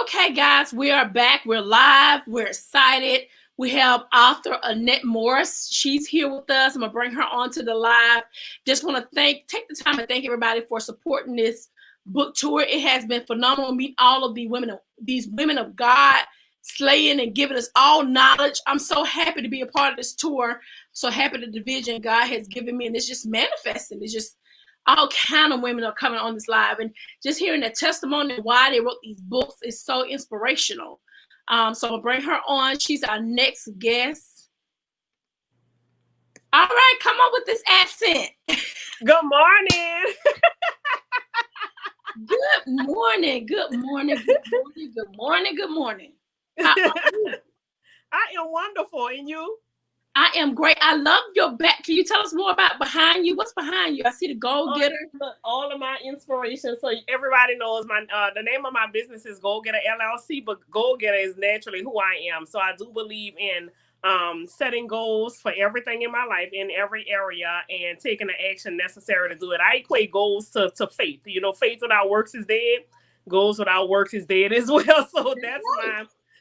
Okay, guys, we are back. We're live. We're excited. We have author Annette Morris. She's here with us. I'm gonna bring her on to the live. Just want to take the time and thank everybody for supporting this book tour. It has been phenomenal. Meet all of these women of God, slaying and giving us all knowledge. I'm so happy to be a part of this tour. So happy the division God has given me, and it's just manifesting. It's just all kind of women are coming on this live, and just hearing the testimony of why they wrote these books is so inspirational. So I'll bring her on. She's our next guest. All right, come on with this accent. Good morning. Good morning. Good morning. Good morning. Good morning. Good morning. How are you? I am wonderful. And you? I am great. I love your back. Can you tell us more about behind you? What's behind you? I see the Go Getter. All of my inspiration. So everybody knows the name of my business is Go Getter LLC, but Go Getter is naturally who I am. So I do believe in setting goals for everything in my life in every area and taking the action necessary to do it. I equate goals to faith. You know, faith without works is dead. Goals without works is dead as well. So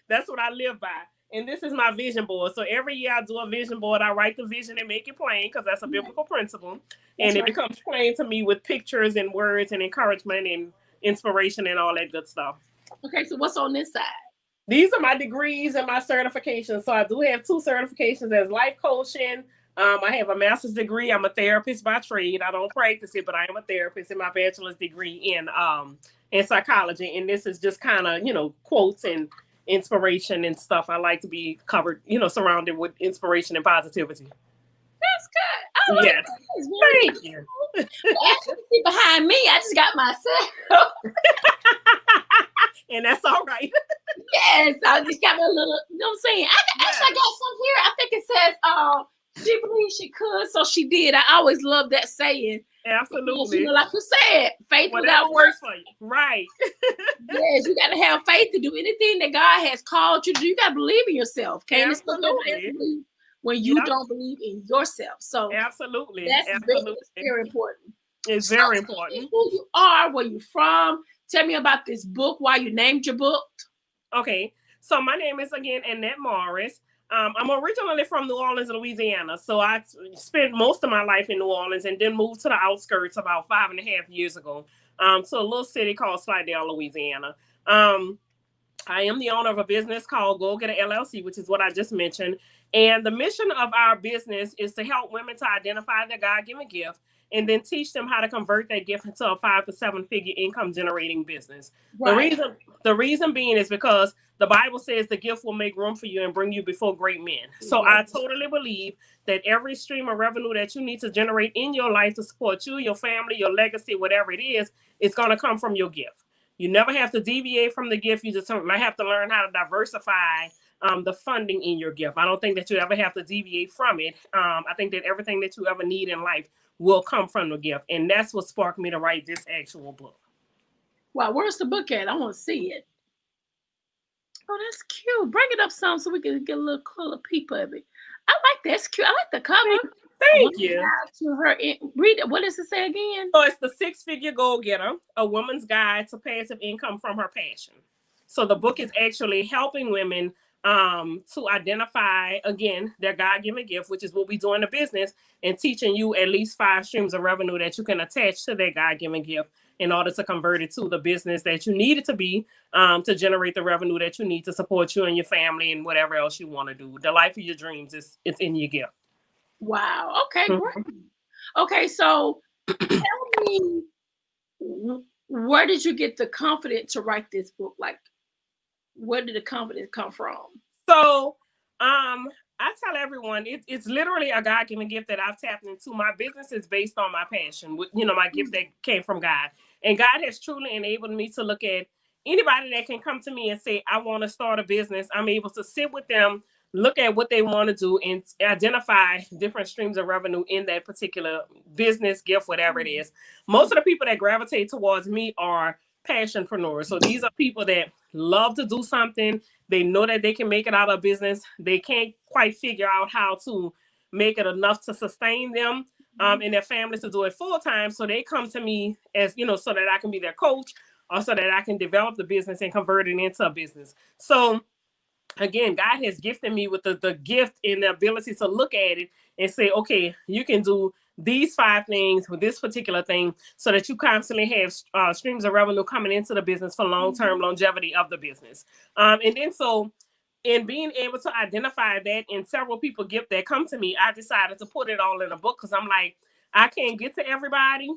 that's what I live by. And this is my vision board. So every year I do a vision board. I write the vision and make it plain because that's a biblical principle. And it becomes plain to me with pictures and words and encouragement and inspiration and all that good stuff. Okay, so what's on this side? These are my degrees and my certifications. So I do have 2 certifications as life coaching. I have a master's degree. I'm a therapist by trade. I don't practice it, but I am a therapist, and my bachelor's degree in psychology. And this is just kind of, quotes and inspiration and stuff. I like to be covered, surrounded with inspiration and positivity. That's good. I like yes. Thank you. Actually, behind me, I just got myself. And that's all right. Yes, I just got my little, you know what I'm saying? I got some here. I think it says, she believed she could, so she did. I always love that saying. Absolutely. Because, like you said, faith without works for you. Right. Yes, you got to have faith to do anything that God has called you to do. You got to believe in yourself. Can't Absolutely. When you don't believe in yourself. So absolutely. That's very important. It's very important. Who you are, where you from. Tell me about this book, why you named your book. Okay. So my name is, again, Annette Morris. I'm originally from New Orleans, Louisiana. So I spent most of my life in New Orleans and then moved to the outskirts about 5.5 years ago to a little city called Slidell, Louisiana. I am the owner of a business called Go Getter LLC, which is what I just mentioned. And the mission of our business is to help women to identify their God-given gift and then teach them how to convert that gift into a 5 to 7 figure income generating business. Right. The reason being is because the Bible says the gift will make room for you and bring you before great men. So I totally believe that every stream of revenue that you need to generate in your life to support you, your family, your legacy, whatever it is going to come from your gift. You never have to deviate from the gift. You just have to learn how to diversify the funding in your gift. I don't think that you ever have to deviate from it. I think that everything that you ever need in life will come from the gift. And that's what sparked me to write this actual book. Wow, where's the book at? I want to see it. Oh, that's cute. Bring it up some so we can get a little cooler peep of it. I like that. It's cute. I like the cover. Thank you. To her, read it. What does it say again? So it's the 6-figure Goal Getter, a woman's guide to passive income from her passion. So the book is actually helping women to identify, again, their God-given gift, which is what we do in the business, and teaching you at least 5 streams of revenue that you can attach to their God-given gift in order to convert it to the business that you need it to be, to generate the revenue that you need to support you and your family and whatever else you want to do. The life of your dreams it's in your gift. Wow. Okay, great. Okay, so tell me, where did you get the confidence to write this book? Like, where did the confidence come from? So, I tell everyone it's literally a God-given gift that I've tapped into. My business is based on my passion, my gift that came from God. And God has truly enabled me to look at anybody that can come to me and say, I want to start a business. I'm able to sit with them, look at what they want to do, and identify different streams of revenue in that particular business, gift, whatever it is. Most of the people that gravitate towards me are passionpreneurs. So these are people that love to do something. They know that they can make it out of business. They can't quite figure out how to make it enough to sustain them and their families to do it full time. So they come to me as, so that I can be their coach, or so that I can develop the business and convert it into a business. So again, God has gifted me with the gift and the ability to look at it and say, okay, you can do these 5 things with this particular thing so that you constantly have streams of revenue coming into the business for long-term longevity of the business. And then so in being able to identify that, and several people gift that come to me, I decided to put it all in a book because I'm like, I can't get to everybody.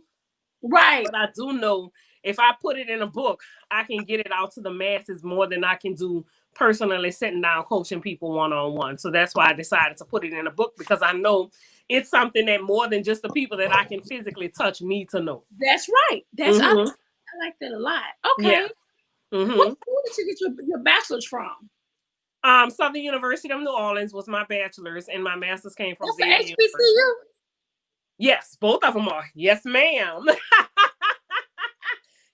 Right. But I do know if I put it in a book, I can get it out to the masses more than I can do personally sitting down coaching people one-on-one. So that's why I decided to put it in a book, because I know it's something that more than just the people that I can physically touch need to know. That's right. That's I like that a lot. Okay. Yeah. Who did you get your bachelor's from? Southern University of New Orleans was my bachelor's, and my master's came from That's the HBCU. Yes, both of them are. Yes, ma'am.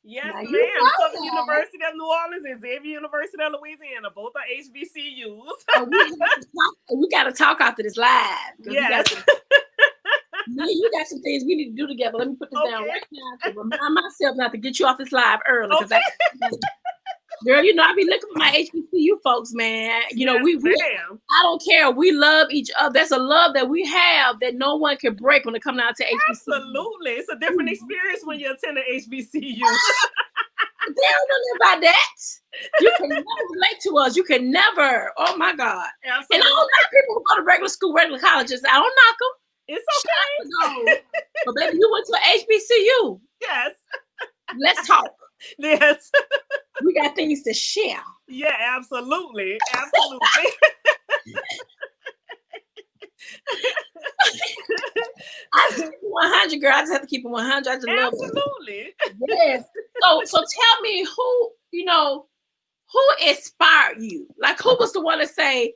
Yes, now, ma'am. Southern University of New Orleans and Zeigler University of Louisiana. Both are HBCUs. We got to talk after this live. Yes. You got some things we need to do together. Let me put this down right now to remind myself not to get you off this live early. Okay. Girl, you know, I be looking for my HBCU folks, man. You know, I don't care. We love each other. There's a love that we have that no one can break when it comes down to HBCU. Absolutely. It's a different experience when you attend an HBCU. They don't know about that. You can never relate to us. You can never. Oh, my God. Absolutely. And I don't like people who go to regular school, regular colleges. I don't knock them. It's okay. But baby, you went to an HBCU. Yes. Let's talk. Yes. We got things to share. Yeah, absolutely. Absolutely. I just keep it 100, girl. I just have to keep it 100. I just love it. Absolutely. Yes. So tell me who inspired you? Like, who was the one to say,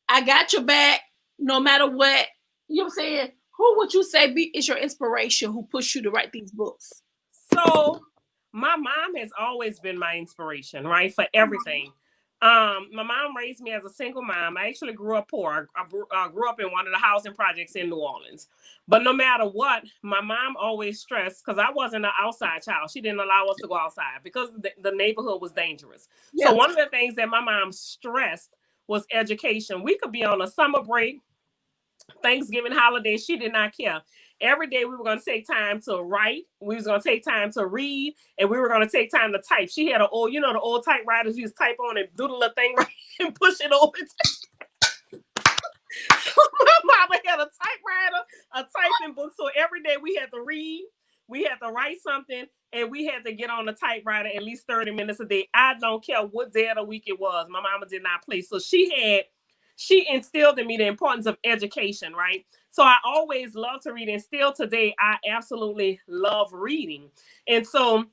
I got your back no matter what? You know what I'm saying? Who would you say is your inspiration, who pushed you to write these books? So my mom has always been my inspiration, right? For everything. My mom raised me as a single mom. I actually grew up poor. I grew up in one of the housing projects in New Orleans. But no matter what, my mom always stressed, because I wasn't an outside child. She didn't allow us to go outside because the neighborhood was dangerous. Yes. So one of the things that my mom stressed was education. We could be on a summer break, Thanksgiving holiday. She did not care. Every day we were going to take time to write. We was going to take time to read, and we were going to take time to type. She had the old typewriters you just type on and do the little thing right and push it over. My mama had a typewriter, a typing book. So every day we had to read, we had to write something, and we had to get on the typewriter at least 30 minutes a day. I don't care what day of the week it was. My mama did not play. So she instilled in me the importance of education, right? So I always loved to read, and still today, I absolutely love reading. And so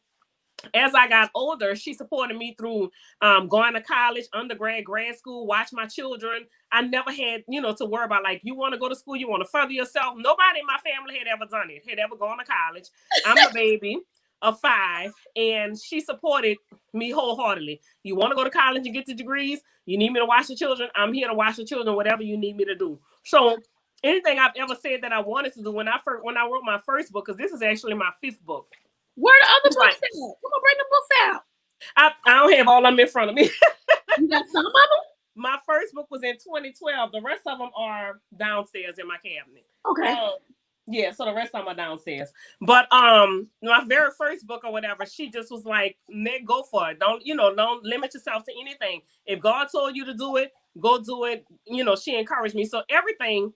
as I got older, she supported me through going to college, undergrad, grad school, watch my children. I never had, to worry about, like, you want to go to school, you want to further yourself. Nobody in my family had ever done it, had ever gone to college. I'm a baby of 5, and she supported me wholeheartedly. You want to go to college and get the degrees? You need me to watch the children? I'm here to watch the children, whatever you need me to do. So anything I've ever said that I wanted to do when I wrote my first book, because this is actually my 5th book. Where are the other books at? Come on, bring the books out. I don't have all of them in front of me. You got some of them? My first book was in 2012. The rest of them are downstairs in my cabinet. Okay. Yeah, so the rest of them are downstairs. But my very first book or whatever, she just was like, Nick, go for it. Don't limit yourself to anything. If God told you to do it, go do it. She encouraged me. So everything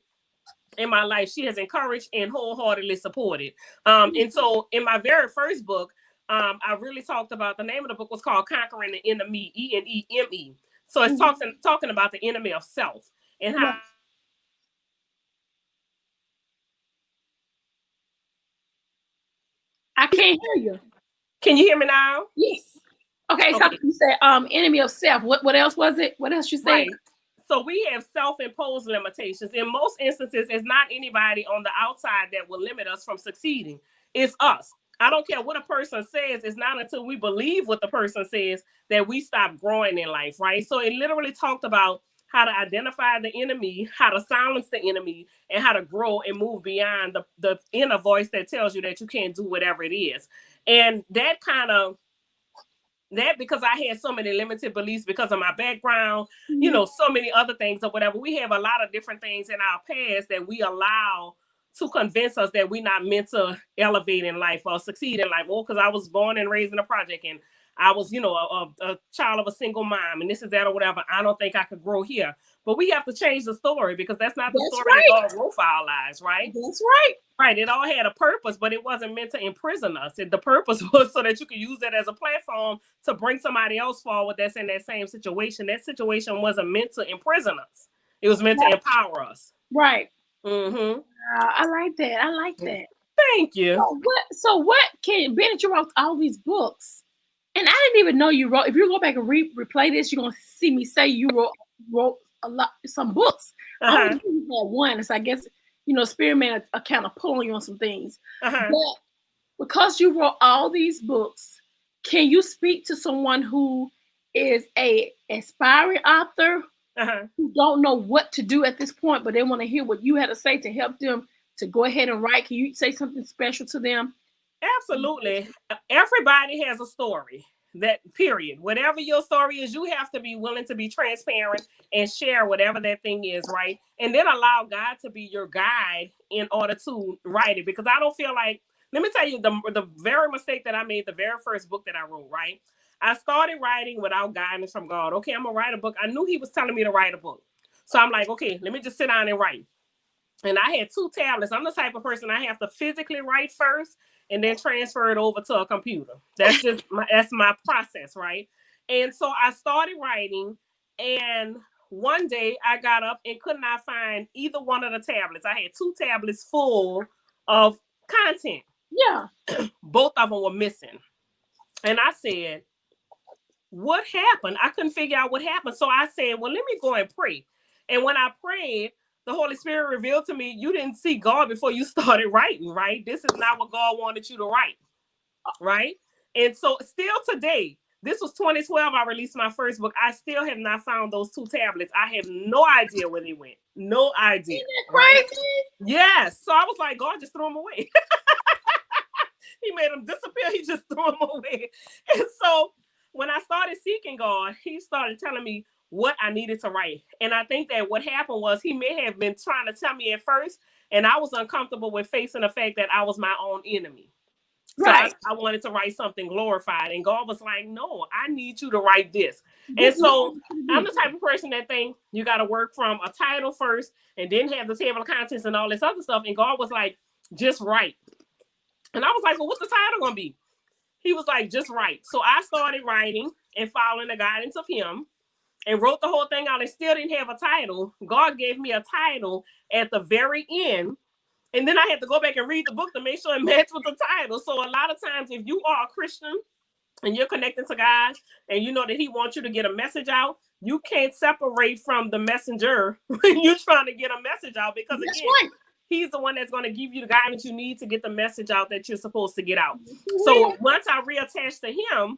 in my life, she has encouraged and wholeheartedly supported. And so in my very first book, I really talked about, the name of the book was called Conquering the Enemy, Eneme. So it's talking about the enemy of self and how. I can't hear you. Can you hear me now? Yes. Okay. So you said enemy of self. What else was it? What else you said? Right. So we have self-imposed limitations. In most instances, it's not anybody on the outside that will limit us from succeeding. It's us. I don't care what a person says. It's not until we believe what the person says that we stop growing in life, right? So it literally talked about how to identify the enemy, how to silence the enemy, and how to grow and move beyond the inner voice that tells you that you can't do whatever it is. And that kind of That because I had so many limited beliefs because of my background, Mm-hmm. you know, so many other things or whatever. We have a lot of different things in our past that we allow to convince us that we're not meant to elevate in life or succeed in life. Oh, because I was born and raised in a project and I was, you know, a child of a single mom and this is that or whatever. I don't think I could grow here. But we have to change the story because that's not the story that God wrote for our lives, right? That's right. Right. It all had a purpose, but it wasn't meant to imprison us. The purpose was so that you could use that as a platform to bring somebody else forward that's in that same situation. That situation wasn't meant to imprison us. It was meant to empower us. Right. Mm-hmm. I like that. I like that. Thank you. So what can Bennett, you wrote all these books, and I didn't even know you wrote. If you go back and replay this, you're gonna see me say you wrote some books. I only knew you had one, so I guess you know Spirit Man are kind of pulling you on some things. But because you wrote all these books, can you speak to someone who is a aspiring author who don't know what to do at this point, but they want to hear what you had to say to help them to go ahead and write? Can you say something special to them? Absolutely. Everybody has a story. That period. Whatever your story is, you have to be willing to be transparent and share whatever that thing is, right? And then allow God to be your guide in order to write it. Because I don't feel like, let me tell you, the very mistake that I made, the very first book that I wrote, right? I started writing without guidance from God. Okay, I'm going to write a book. I knew he was telling me to write a book. So I'm like, okay, let me just sit down and write. And I had 2 tablets. I'm the type of person I have to physically write first and then transfer it over to a computer. That's just that's my process, right? And so I started writing, and one day I got up and could not find either one of the tablets. I had 2 tablets full of content. Yeah. Both of them were missing. And I said, what happened? I couldn't figure out what happened. So I said, well, let me go and pray. And when I prayed, the Holy Spirit revealed to me, you didn't see God before you started writing, right? This is not what God wanted you to write, right? And so still today, this was 2012, I released my first book. I still have not found those 2 tablets. I have no idea where they went. No idea. Isn't that crazy? Right? Yes. So I was like, God just threw them away. He made them disappear. He just threw them away. And so when I started seeking God, he started telling me what I needed to write. And I think that what happened was he may have been trying to tell me at first, and I was uncomfortable with facing the fact that I was my own enemy. Right. So I wanted to write something glorified. And God was like, no, I need you to write this. And so I'm the type of person that think you got to work from a title first and then have the table of contents and all this other stuff. And God was like, just write. And I was like, well, what's the title going to be? He was like, just write. So I started writing and following the guidance of him and wrote the whole thing out and still didn't have a title. God gave me a title at the very end. And then I had to go back and read the book to make sure it matched with the title. So a lot of times if you are a Christian and you're connected to God and you know that he wants you to get a message out, you can't separate from the messenger when you're trying to get a message out because again, he's the one that's going to give you the guidance you need to get the message out that you're supposed to get out. So once I reattached to him,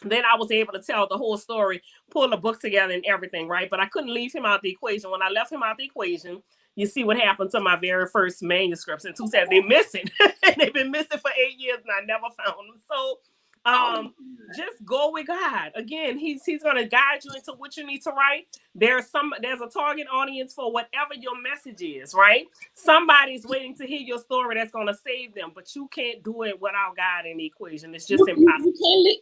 then I was able to tell the whole story, pull the book together and everything, right? But I couldn't leave him out the equation. When I left him out the equation, you see what happened to my very first manuscripts. And 2 said they're missing. They've been missing for 8 years and I never found them. So just go with God. Again, he's going to guide you into what you need to write. There's a target audience for whatever your message is, right? Somebody's waiting to hear your story that's going to save them, but you can't do it without God in the equation. It's just impossible.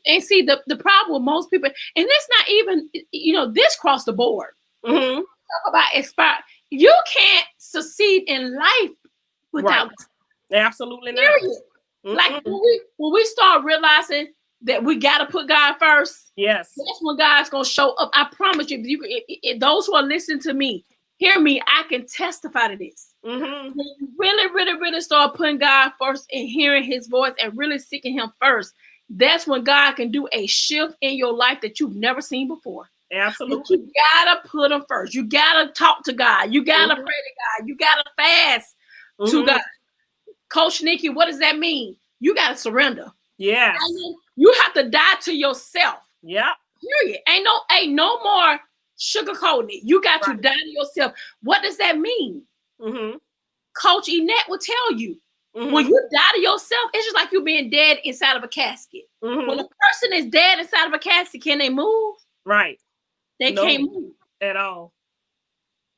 And see, the problem with most people, and it's not even, this cross the board. Mm-hmm. Talk about inspire. You can't succeed in life without God. Absolutely not. Mm-hmm. Like when we start realizing that we got to put God first, yes, that's when God's going to show up. I promise you, if those who are listening to me, hear me, I can testify to this. Mm-hmm. When you really, really, really start putting God first and hearing his voice and really seeking him first, that's when God can do a shift in your life that you've never seen before. Absolutely. But you got to put him first. You got to talk to God. You got to pray to God. You got to fast to God. Coach Nikki, what does that mean? You got to surrender. Yes. You have to die to yourself. Yeah. Period. Ain't no more sugarcoating it. You got to die to yourself. What does that mean? Mm-hmm. Coach Annette will tell you. Mm-hmm. When you die to yourself, it's just like you being dead inside of a casket. Mm-hmm. When a person is dead inside of a casket, can they move? Right. They can't move at all.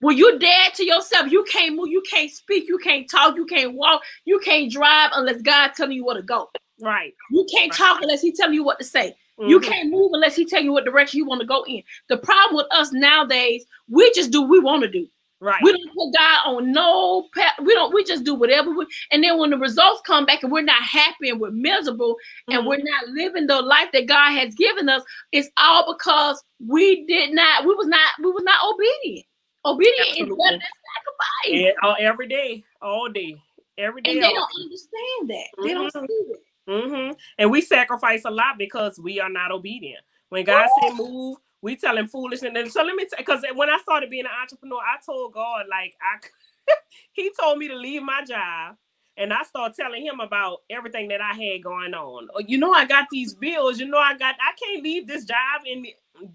When you're dead to yourself, you can't move, you can't speak, you can't talk, you can't walk, you can't drive unless God telling you where to go. Right. You can't talk unless He telling you what to say. You can't move unless He tell you what direction you want to go in. The problem with us nowadays, we just do what we want to do. Right. We don't put God on no path. We just do whatever and then when the results come back and we're not happy and we're miserable and we're not living the life that God has given us, it's all because we was not obedient. Obedience is better than sacrifice. Yeah, every day, all day, every day. And they don't understand that. They don't see it. And we sacrifice a lot because we are not obedient. When God said move, we tell Him foolishness. And so let me because when I started being an entrepreneur, I told God, like, He told me to leave my job. And I started telling Him about everything that I had going on. I got these bills. I can't leave this job. And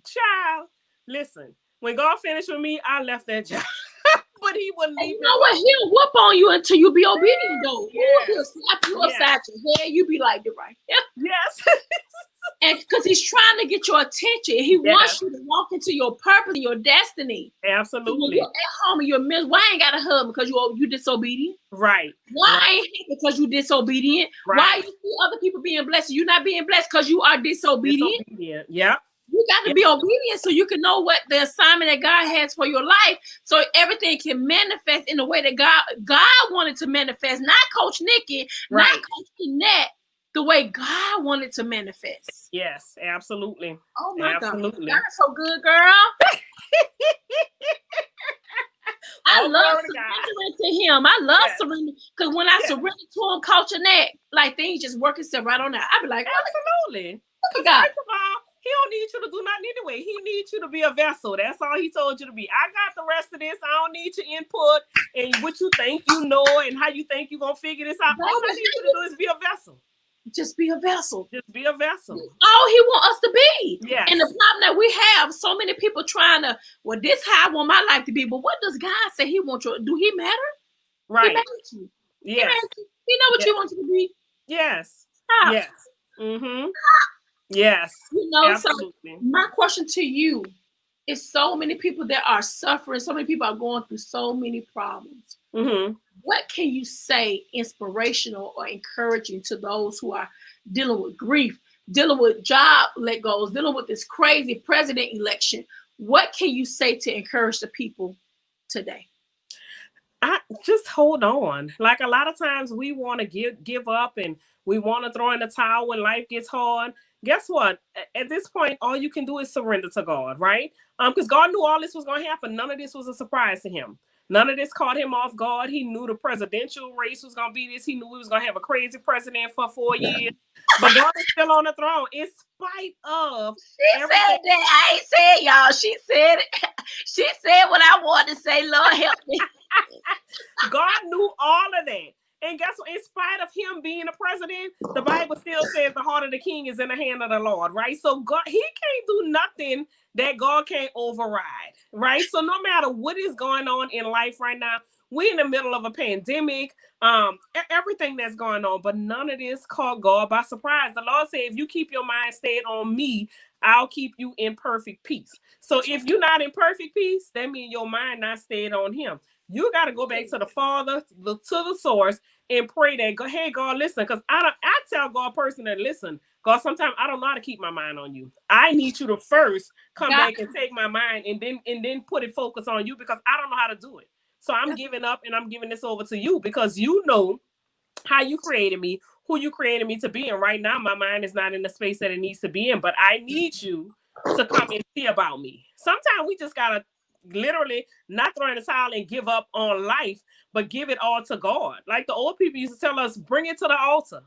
child, listen. When God finished with me, I left that job. But He wouldn't leave me. You know what? He'll whoop on you until you be obedient, though. Yes. He'll slap you upside your head. You be like, you're right. Yes. And because He's trying to get your attention. He wants you to walk into your purpose, your destiny. Absolutely. When you're at home and you're miserable, why ain't got a husband? Because you disobedient? Right. Why ain't it because you disobedient? Right. Why you see other people being blessed and you're not being blessed because you are disobedient? Yeah. You got to be obedient so you can know what the assignment that God has for your life, so everything can manifest in the way that God wanted to manifest. Not Coach Nikki, not Coach Annette, the way God wanted to manifest. Yes, absolutely. Oh my God, absolutely. God's so good, girl. I love surrendering to Him. I love surrendering because when I surrender to Him, Coach Annette, like things just work itself right on out. I be like, absolutely. Look at God. First of all, He don't need you to do nothing anyway. He needs you to be a vessel. That's all He told you to be. I got the rest of this. I don't need your input and what you think you know and how you think you're going to figure this out. All I need you to do is be a vessel. Just be a vessel. Just be a vessel. All He wants us to be. Yes. And the problem that we have, so many people trying to, well, this is how I want my life to be. But what does God say He wants you? Do He matter? Right. He matters you. Yes. He know what you want you to be. Yes. Stop. Yes. Yes. Absolutely. So my question to you is, so many people that are suffering, so many people are going through so many problems. What can you say inspirational or encouraging to those who are dealing with grief, dealing with job let goes, dealing with this crazy president election? What can you say to encourage the people today? I just hold on. Like a lot of times we want to give up and we want to throw in the towel when life gets hard. Guess what? At this point, all you can do is surrender to God, right? Because God knew all this was going to happen. None of this was a surprise to Him. None of this caught Him off guard. He knew the presidential race was going to be this. He knew we was going to have a crazy president for 4 years. But God is still on the throne in spite of everything. Said that. I ain't said, y'all. She said it. She said what I wanted to say. Lord help me. God knew all of that. And guess what? In spite of Him being a president, the Bible still says the heart of the king is in the hand of the Lord, right? So God, He can't do nothing that God can't override, right? So no matter what is going on in life right now, we're in the middle of a pandemic, everything that's going on, but none of this caught God by surprise. The Lord said, if you keep your mind stayed on me, I'll keep you in perfect peace. So if you're not in perfect peace, that means your mind not stayed on Him. You got to go back to the Father, to the source, and pray that, hey, God, listen, because I tell God personally, listen, God, sometimes I don't know how to keep my mind on you. I need you to first come back and take my mind and then put it focus on you, because I don't know how to do it. So I'm giving up and I'm giving this over to you, because you know how you created me, who you created me to be. And right now, my mind is not in the space that it needs to be in, but I need you to come and see about me. Sometimes we just got to literally not throw in the towel and give up on life, but give it all to God. Like the old people used to tell us, bring it to the altar.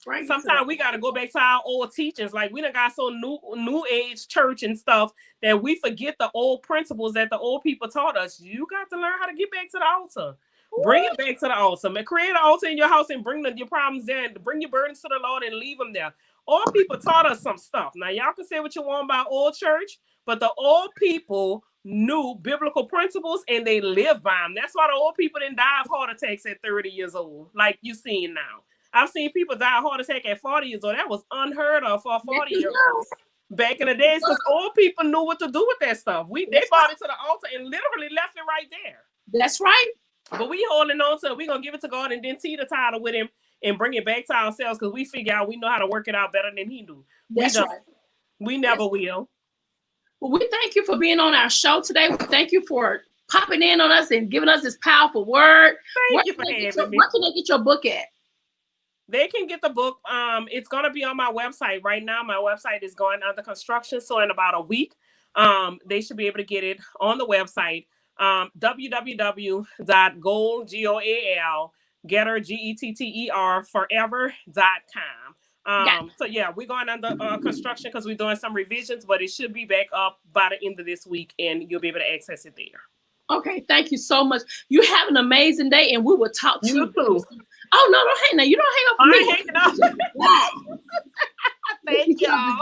Right. Sometimes we got to go back to our old teachings. Like we done got so new age church and stuff that we forget the old principles that the old people taught us. You got to learn how to get back to the altar. Bring it back to the altar. Man, create an altar in your house and bring your problems there and bring your burdens to the Lord and leave them there. Old people taught us some stuff. Now, y'all can say what you want about old church, but the old people knew biblical principles and they lived by them. That's why the old people didn't die of heart attacks at 30 years old, like you seeing now. I've seen people die of heart attack at 40 years old. That was unheard of for a 40-year-old. Back in the days, because old people knew what to do with that stuff. They brought it to the altar and literally left it right there. That's right. But we holding on to it. We're going to give it to God and then teeter-totter with him and bring it back to ourselves because we figure out we know how to work it out better than he do. That's right. We never will. Well, we thank you for being on our show today. We thank you for popping in on us and giving us this powerful word. Thank you for having me. Where can they get your book at? They can get the book. It's going to be on my website right now. My website is going under construction. So in about a week, they should be able to get it on the website. www.goal, getter, getter, forever.com. So yeah, we're going under construction because we're doing some revisions, but it should be back up by the end of this week and you'll be able to access it there. Okay, thank you so much. You have an amazing day and we will talk to you too. Oh, no, don't hang now. You don't hang up. I'm hanging up. Thank y'all.